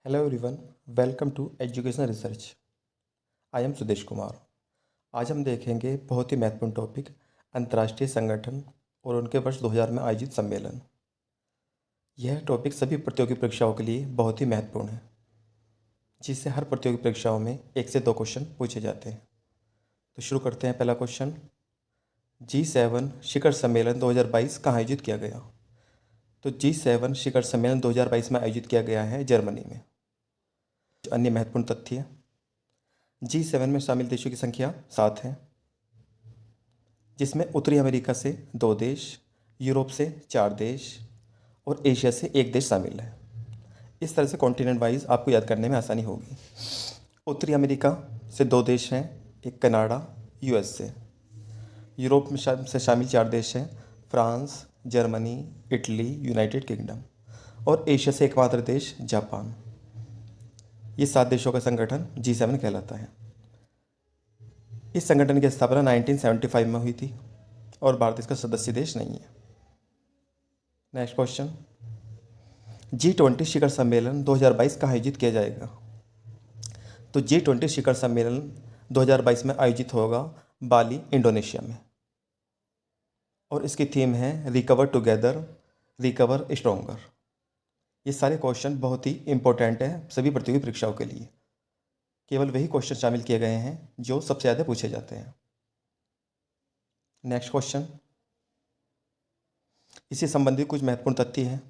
Hello everyone, welcome to educational research. I am Sudesh Kumar. आज हम देखेंगे बहुत ही महत्वपूर्ण टॉपिक, अंतर्राष्ट्रीय संगठन और उनके वर्ष 2000 में आयोजित सम्मेलन। यह टॉपिक सभी प्रतियोगी परीक्षाओं के लिए बहुत ही महत्वपूर्ण है, जिससे हर प्रतियोगी परीक्षाओं में 1 से 2 क्वेश्चन पूछे जाते हैं। तो शुरू करते हैं। पहला क्वेश्चन, G7 शिखर सम्मेलन 2022 कहाँ आयोजित किया गया? तो G7 शिखर सम्मेलन 2022 में आयोजित किया गया है जर्मनी में। अन्य महत्वपूर्ण तथ्य, G7 में शामिल देशों की संख्या 7 है, जिसमें उत्तरी अमेरिका से 2 देश, यूरोप से 4 देश और एशिया से 1 देश शामिल है। इस तरह से कॉन्टिनेंट वाइज आपको याद करने में आसानी होगी। उत्तरी अमेरिका से 2 देश हैं, एक कनाडा, यूएस से। यूरोप में से शामिल 4 देश हैं, France, Germany, Italy, United kingdom. और एशिया से एकमात्र देश जापान। ये 7 देशों का संगठन G7 कहलाता है। इस संगठन की स्थापना 1975 में हुई थी और भारत इसका सदस्य देश नहीं है। नेक्स्ट क्वेश्चन, G20 शिखर सम्मेलन 2022 कहाँ आयोजित किया जाएगा? तो G20 शिखर सम्मेलन 2022 में आयोजित होगा बाली, इंडोनेशिया में। और इसकी थीम है रिकवर टुगेदर, रिकवर स्ट्रोंगर। ये सारे क्वेश्चन बहुत ही इंपॉर्टेंट हैं सभी प्रतियोगी परीक्षाओं के लिए। केवल वही क्वेश्चन शामिल किए गए हैं जो सबसे ज़्यादा पूछे जाते हैं। नेक्स्ट क्वेश्चन, इससे संबंधित कुछ महत्वपूर्ण तथ्य हैं।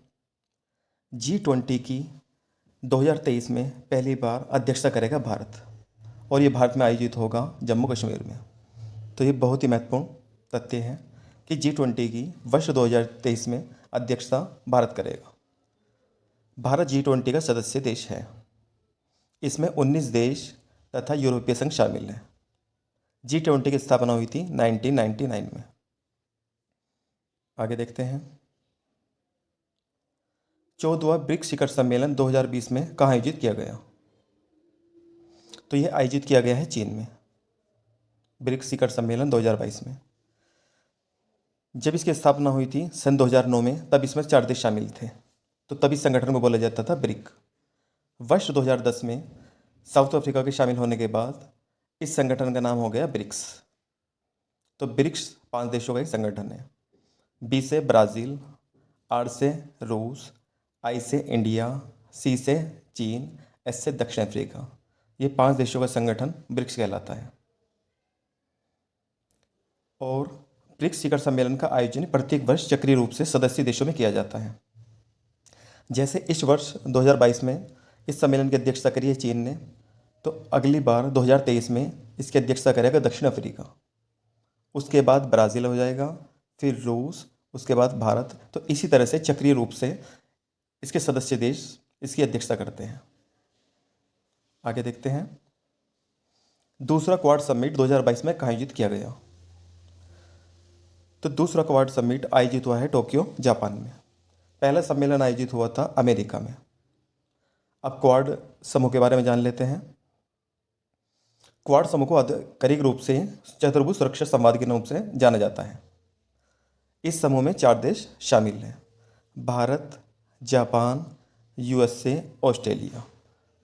G20 की 2023 में पहली बार अध्यक्षता करेगा भारत, और ये भारत में आयोजित होगा जम्मू कश्मीर में। तो ये बहुत ही महत्वपूर्ण तथ्य है कि G20 की वर्ष 2023 में अध्यक्षता भारत करेगा। भारत G20 का सदस्य देश है। इसमें 19 देश तथा यूरोपीय संघ शामिल हैं। G20 की स्थापना हुई थी 1999 में। आगे देखते हैं। 14वां ब्रिक्स शिखर सम्मेलन 2020 में कहाँ आयोजित किया गया? तो यह आयोजित किया गया है चीन में, ब्रिक्स शिखर सम्मेलन 2022 में। जब इसकी स्थापना हुई थी सन 2009 में, तब इसमें 4 देश शामिल थे, तो तब इस संगठन को बोला जाता था ब्रिक। वर्ष 2010 में साउथ अफ्रीका के शामिल होने के बाद इस संगठन का नाम हो गया ब्रिक्स। तो ब्रिक्स 5 देशों का एक संगठन है। बी से ब्राज़ील, आर से रूस, आई से इंडिया, सी से चीन, एस से दक्षिण अफ्रीका। ये 5 देशों का संगठन ब्रिक्स कहलाता है। और ब्रिक्स शिखर सम्मेलन का आयोजन प्रत्येक वर्ष चक्रीय रूप से सदस्य देशों में किया जाता है। जैसे इस वर्ष 2022 में इस सम्मेलन की अध्यक्षता करी है चीन ने, तो अगली बार 2023 में इसकी अध्यक्षता करेगा दक्षिण अफ्रीका, उसके बाद ब्राज़ील हो जाएगा, फिर रूस, उसके बाद भारत। तो इसी तरह से चक्रीय रूप से इसके सदस्य देश इसकी अध्यक्षता करते हैं। आगे देखते हैं। दूसरा क्वाड समिट 2022 में कहाँ आयोजित किया गया? तो दूसरा क्वाड समिट आयोजित हुआ है टोक्यो, जापान में। पहला सम्मेलन आयोजित हुआ था अमेरिका में। अब क्वाड समूह के बारे में जान लेते हैं। क्वाड समूह को आधिकारिक रूप से चतुर्भुज सुरक्षा संवाद के नाम से जाना जाता है। इस समूह में 4 देश शामिल हैं, भारत, जापान, यूएसए, ऑस्ट्रेलिया।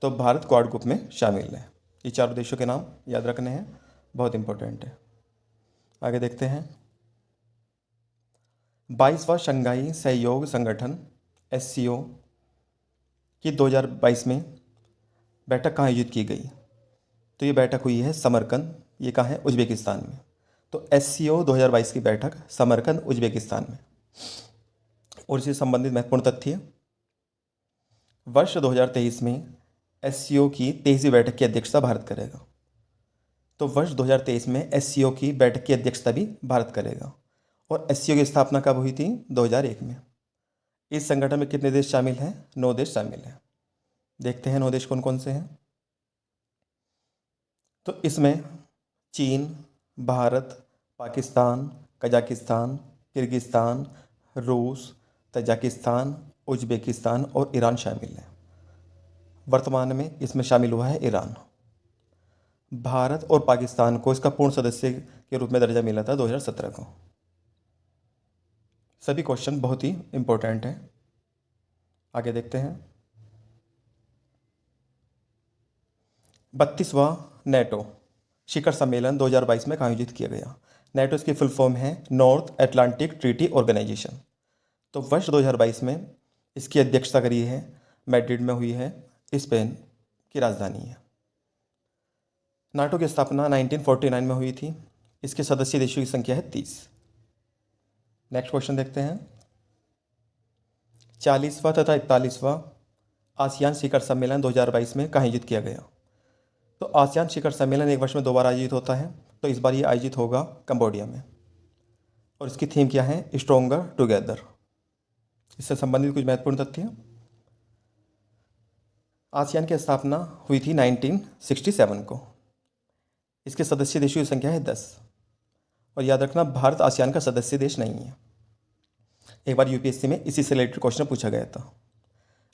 तो भारत क्वाड ग्रुप में शामिल है। ये 4 देशों के नाम याद रखने हैं, बहुत इंपॉर्टेंट है। आगे देखते हैं। 22वां शंघाई सहयोग संगठन SCO की 2022 में बैठक कहाँ आयोजित की गई? तो ये बैठक हुई है समरकंद। ये कहाँ है? उज्बेकिस्तान में। तो SCO 2022 की बैठक समरकंद, उज्बेकिस्तान में। और इससे संबंधित महत्वपूर्ण तथ्य, वर्ष 2023 में SCO की 23वीं बैठक की अध्यक्षता भारत करेगा। तो वर्ष 2023 में SCO की बैठक की अध्यक्षता भी भारत करेगा। और SCO की स्थापना कब हुई थी? 2001 में। इस संगठन में कितने देश शामिल हैं? 9 देश शामिल हैं। देखते हैं 9 देश कौन कौन से हैं। तो इसमें चीन, भारत, पाकिस्तान, कजाकिस्तान, किर्गिस्तान, रूस, तजाकिस्तान, उज्बेकिस्तान और ईरान शामिल हैं। वर्तमान में इसमें शामिल हुआ है ईरान। भारत और पाकिस्तान को इसका पूर्ण सदस्य के रूप में दर्जा मिला था 2017 को। सभी क्वेश्चन बहुत ही इंपॉर्टेंट हैं। आगे देखते हैं। 32वां नेटो शिखर सम्मेलन 2022 में कहाँ आयोजित किया गया। नेटो इसकी फुल फॉर्म है नॉर्थ अटलांटिक ट्रीटी ऑर्गेनाइजेशन। तो वर्ष 2022 में इसकी अध्यक्षता करी है, मैड्रिड में हुई है, स्पेन की राजधानी है। नाटो की स्थापना 1949 में हुई थी। इसके सदस्य देशों की संख्या है 30। नेक्स्ट क्वेश्चन देखते हैं। 40वां तथा 41वां आसियान शिखर सम्मेलन 2022 में कहाँ आयोजित किया गया। तो आसियान शिखर सम्मेलन एक वर्ष में 2 बार आयोजित होता है। तो इस बार ये आयोजित होगा कंबोडिया में। और इसकी थीम क्या है, स्ट्रोंगर टुगेदर। इससे संबंधित कुछ महत्वपूर्ण तथ्य। आसियान की स्थापना हुई थी 1967 को। इसके सदस्य देशों की संख्या है 10। और याद रखना, भारत आसियान का सदस्य देश नहीं है। एक बार यूपीएससी में इसी से रिलेटेड क्वेश्चन पूछा गया था।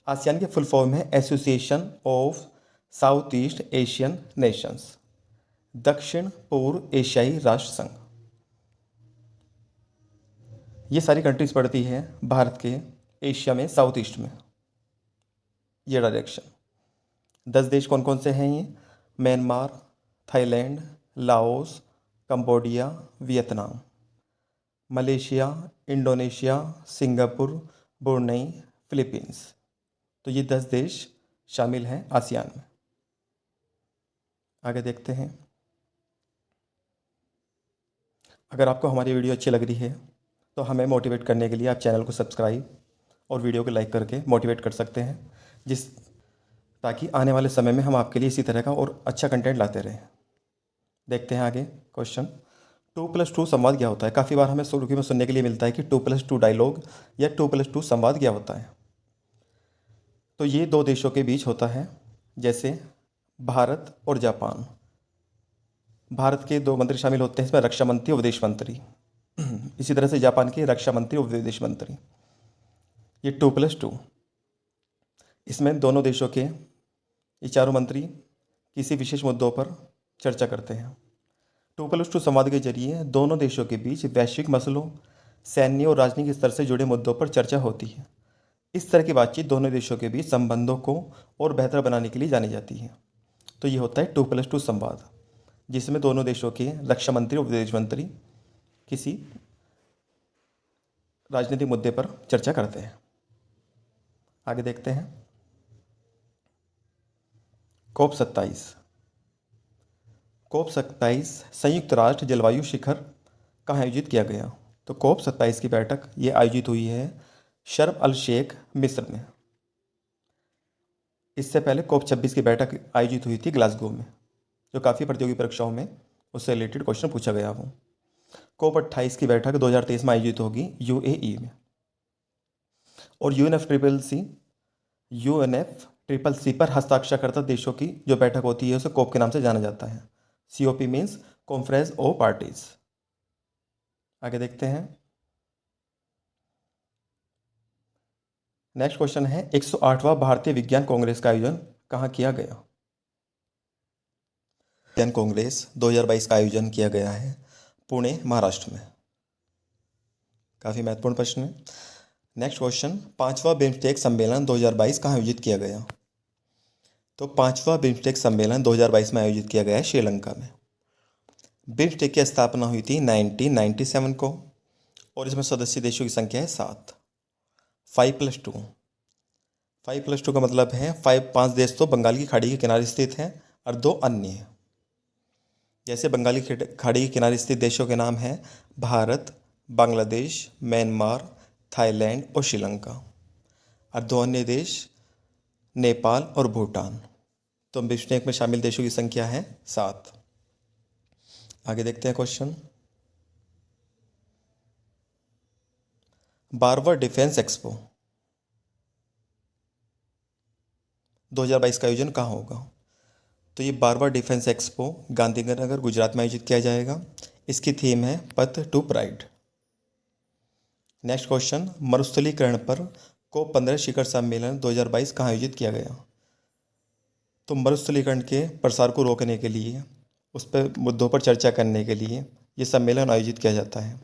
आसियान की फुल फॉर्म है association of south east Asian Nations, दक्षिण पूर्व एशियाई राष्ट्र संघ। ये सारी कंट्रीज पड़ती है भारत के एशिया में, साउथ ईस्ट में, ये डायरेक्शन। 10 देश कौन कौन से हैं ये, Myanmar, Thailand, Laos, Cambodia, Vietnam, Malaysia, Indonesia, Singapore, Brunei, Philippines. तो ये 10 देश शामिल हैं आसियान में। आगे देखते हैं। अगर आपको हमारी वीडियो अच्छी लग रही है तो हमें मोटिवेट करने के लिए आप चैनल को सब्सक्राइब और वीडियो को लाइक करके मोटिवेट कर सकते हैं, ताकि आने वाले समय में हम आपके लिए इसी तरह का और अच्छा कंटेंट लाते रहें। देखते हैं आगे क्वेश्चन। 2+2 संवाद क्या होता है। काफ़ी बार हमें सुर्खी में सुनने के लिए मिलता है कि 2+2 डायलॉग या 2+2 संवाद क्या होता है। तो ये 2 देशों के बीच होता है, जैसे भारत और जापान। भारत के 2 मंत्री शामिल होते हैं इसमें, रक्षा मंत्री और विदेश मंत्री। इसी तरह से जापान के रक्षा मंत्री और विदेश मंत्री। ये 2+2। इसमें दोनों देशों के ये चारों मंत्री किसी विशेष मुद्दों पर चर्चा करते हैं। 2+2 संवाद के जरिए दोनों देशों के बीच वैश्विक मसलों, सैन्य और राजनीतिक स्तर से जुड़े मुद्दों पर चर्चा होती है। इस तरह की बातचीत दोनों देशों के बीच संबंधों को और बेहतर बनाने के लिए जानी जाती है। तो ये होता है 2+2 संवाद, जिसमें दोनों देशों के रक्षा मंत्री और विदेश मंत्री किसी राजनीतिक मुद्दे पर चर्चा करते हैं। आगे देखते हैं। COP27। COP27 संयुक्त राष्ट्र जलवायु शिखर कहाँ आयोजित किया गया। तो COP27 की बैठक ये आयोजित हुई है शर्म अल शेख, मिस्र में। इससे पहले COP26 की बैठक आयोजित हुई थी ग्लासगो में, जो काफ़ी प्रतियोगी परीक्षाओं में उससे रिलेटेड क्वेश्चन पूछा गया हो। COP28 की बैठक 2023 में आयोजित होगी UAE में। और यूएनएफ पर हस्ताक्षरकर्ता देशों की जो बैठक होती है उसे COP के नाम से जाना जाता है। COP means conference of parties. आगे देखते हैं। नेक्स्ट क्वेश्चन है 108वां भारतीय विज्ञान कांग्रेस का आयोजन कहाँ किया गया। विज्ञान कांग्रेस 2022 का आयोजन किया गया है पुणे, महाराष्ट्र में। काफ़ी महत्वपूर्ण प्रश्न है। नेक्स्ट क्वेश्चन, 5वां बिम्स्टेक सम्मेलन 2022 कहाँ आयोजित किया गया। तो 5वां बिम्स्टेक सम्मेलन 2022 में आयोजित किया गया है श्रीलंका में। बिम्स्टेक की स्थापना हुई थी 1997 को और इसमें सदस्य देशों की संख्या है 7। 5+2। 5+2 का मतलब है 5 देश तो बंगाल की खाड़ी के किनारे स्थित हैं और 2 अन्य हैं। जैसे बंगाली खाड़ी के किनारे स्थित देशों के नाम हैं भारत, बांग्लादेश, म्यांमार, थाईलैंड और श्रीलंका। और 2 अन्य देश नेपाल और भूटान। तो बिम्स्टेक में शामिल देशों की संख्या है 7। आगे देखते हैं क्वेश्चन। 12वां डिफेंस एक्सपो 2022 का आयोजन कहाँ होगा। तो ये 12वां डिफेंस एक्सपो गांधीनगर, गुजरात में आयोजित किया जाएगा। इसकी थीम है पथ टू प्राइड। नेक्स्ट क्वेश्चन, मरुस्थलीकरण पर COP15 शिखर सम्मेलन 2022 कहाँ आयोजित किया गया। तो मरुस्थलीकरण के प्रसार को रोकने के लिए, उस पर मुद्दों पर चर्चा करने के लिए ये सम्मेलन आयोजित किया जाता है।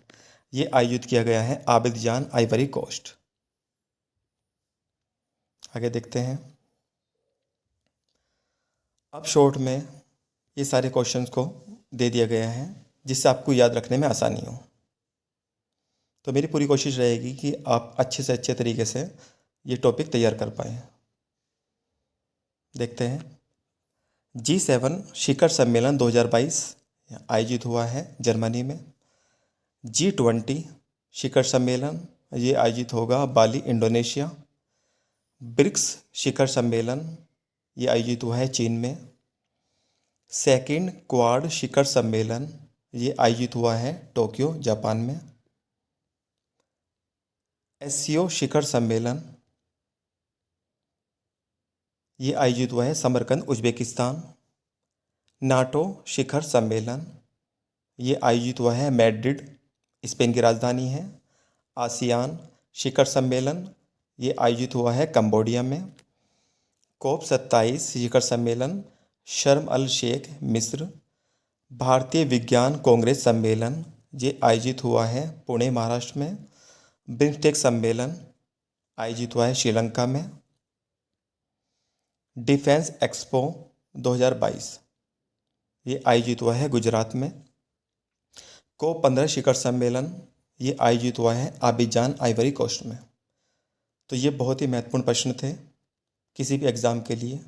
ये आयोजित किया गया है आबिदजान, आइवरी कोस्ट। आगे देखते हैं। अब शॉर्ट में ये सारे क्वेश्चंस को दे दिया गया है जिससे आपको याद रखने में आसानी हो। तो मेरी पूरी कोशिश रहेगी कि आप अच्छे से अच्छे तरीके से ये टॉपिक तैयार कर पाएँ। देखते हैं। G7 शिखर सम्मेलन 2022 आयोजित हुआ है जर्मनी में। G20 शिखर सम्मेलन ये आयोजित होगा बाली, इंडोनेशिया। ब्रिक्स शिखर सम्मेलन ये आयोजित हुआ है चीन में। सेकंड क्वाड शिखर सम्मेलन ये आयोजित हुआ है टोक्यो, जापान में। एससीओ शिखर सम्मेलन ये आयोजित हुआ है समरकंद, उज्बेकिस्तान। नाटो शिखर सम्मेलन ये आयोजित हुआ है मैड्रिड, स्पेन की राजधानी है। आसियान शिखर सम्मेलन ये आयोजित हुआ है कंबोडिया में। COP27 शिखर सम्मेलन शर्म अल शेख, मिस्र। भारतीय विज्ञान कांग्रेस सम्मेलन ये आयोजित हुआ है पुणे, महाराष्ट्र में। बिम्स्टेक सम्मेलन आयोजित हुआ है श्रीलंका में। डिफेंस एक्सपो 2022 ये आयोजित हुआ है गुजरात में। COP15 शिखर सम्मेलन ये आयोजित हुआ है अबिजान, आइवरी कोस्ट में। तो ये बहुत ही महत्वपूर्ण प्रश्न थे किसी भी एग्ज़ाम के लिए।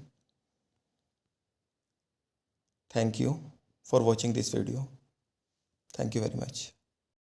Thank you for watching this video. Thank you very much.